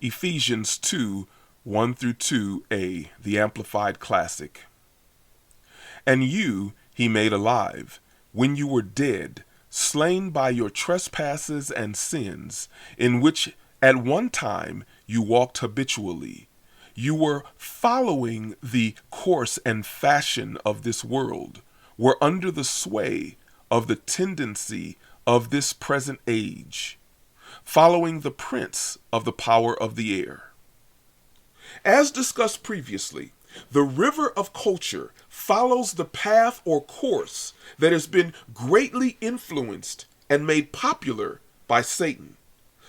Ephesians 2, 1 through 2a, the Amplified Classic. And you he made alive, when you were dead, slain by your trespasses and sins, in which at one time you walked habitually. You were following the course and fashion of this world, were under the sway of the tendency of this present age, following the prince of the power of the air. As discussed previously, the river of culture follows the path or course that has been greatly influenced and made popular by Satan.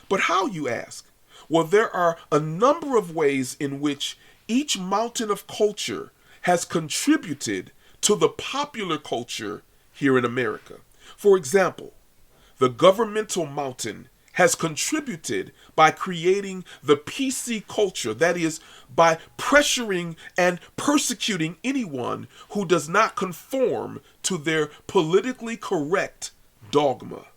But how, you ask? Well, there are a number of ways in which each mountain of culture has contributed to the popular culture here in America. For example, the governmental mountain has contributed by creating the PC culture, that is, by pressuring and persecuting anyone who does not conform to their politically correct dogma.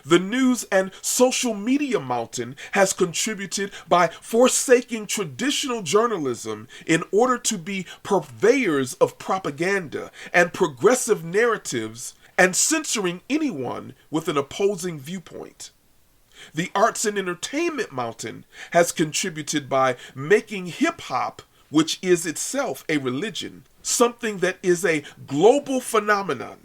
The news and social media mountain has contributed by forsaking traditional journalism in order to be purveyors of propaganda and progressive narratives and censoring anyone with an opposing viewpoint. The arts and entertainment mountain has contributed by making hip-hop, which is itself a religion, something that is a global phenomenon.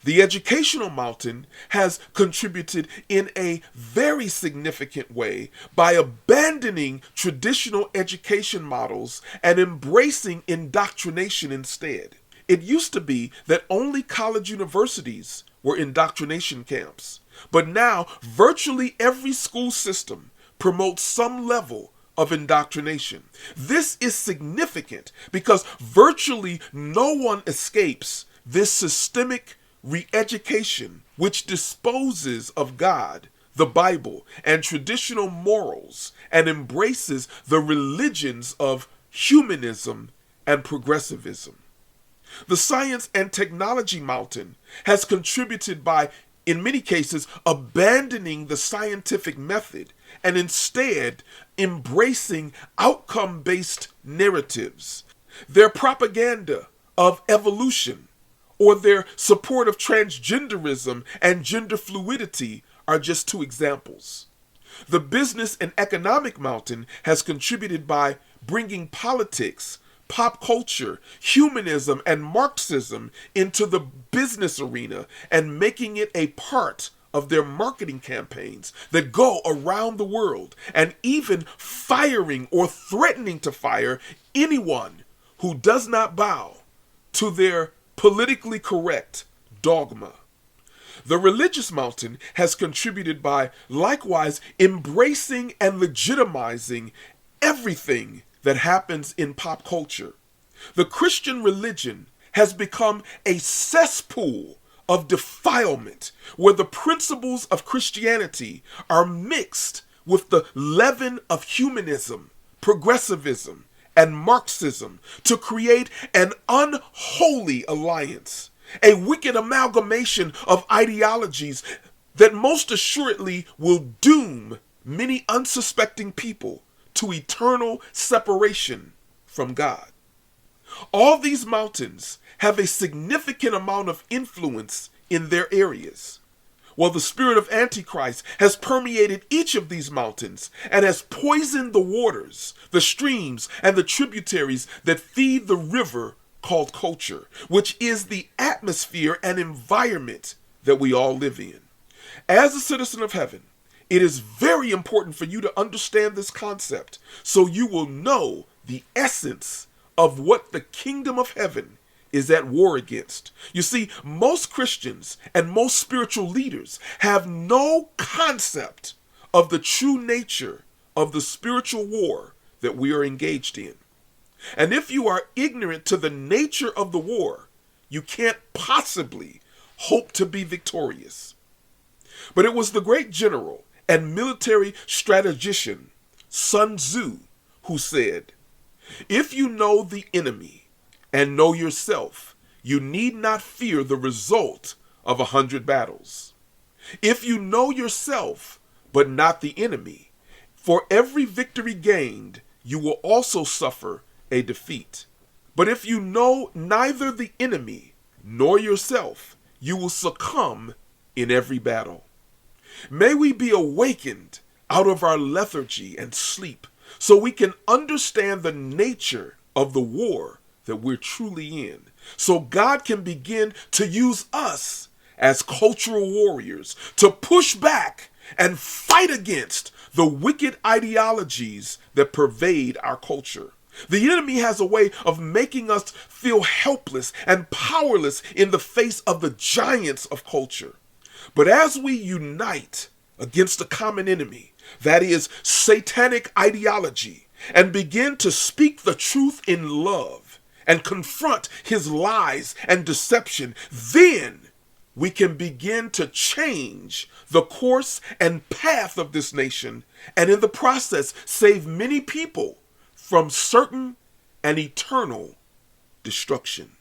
The educational mountain has contributed in a very significant way by abandoning traditional education models and embracing indoctrination instead. It used to be that only college universities were indoctrination camps, but now virtually every school system promotes some level of indoctrination. This is significant because virtually no one escapes this systemic re-education which disposes of God, the Bible, and traditional morals and embraces the religions of humanism and progressivism. The science and technology mountain has contributed by, in many cases, abandoning the scientific method and instead embracing outcome-based narratives. Their propaganda of evolution or their support of transgenderism and gender fluidity are just two examples. The business and economic mountain has contributed by bringing politics, pop culture, humanism, and Marxism into the business arena and making it a part of their marketing campaigns that go around the world, and even firing or threatening to fire anyone who does not bow to their politically correct dogma. The religious mountain has contributed by likewise embracing and legitimizing everything that happens in pop culture. The Christian religion has become a cesspool of defilement where the principles of Christianity are mixed with the leaven of humanism, progressivism, and Marxism to create an unholy alliance, a wicked amalgamation of ideologies that most assuredly will doom many unsuspecting people to eternal separation from God. All these mountains have a significant amount of influence in their areas. Well, the spirit of Antichrist has permeated each of these mountains and has poisoned the waters, the streams, and the tributaries that feed the river called culture, which is the atmosphere and environment that we all live in. As a citizen of heaven, it is very important for you to understand this concept so you will know the essence of what the kingdom of heaven is at war against. You see, most Christians and most spiritual leaders have no concept of the true nature of the spiritual war that we are engaged in. And if you are ignorant to the nature of the war, you can't possibly hope to be victorious. But it was the great general and military strategician Sun Tzu who said, "If you know the enemy and know yourself, you need not fear the result of 100 battles. If you know yourself, but not the enemy, For every victory gained, you will also suffer a defeat. But if you know neither the enemy nor yourself, you will succumb in every battle. May we be awakened out of our lethargy and sleep so we can understand the nature of the war that we're truly in, so God can begin to use us as cultural warriors to push back and fight against the wicked ideologies that pervade our culture. The enemy has a way of making us feel helpless and powerless in the face of the giants of culture. But as we unite against the common enemy, that is satanic ideology, and begin to speak the truth in love and confront his lies and deception, then we can begin to change the course and path of this nation, and in the process save many people from certain and eternal destruction.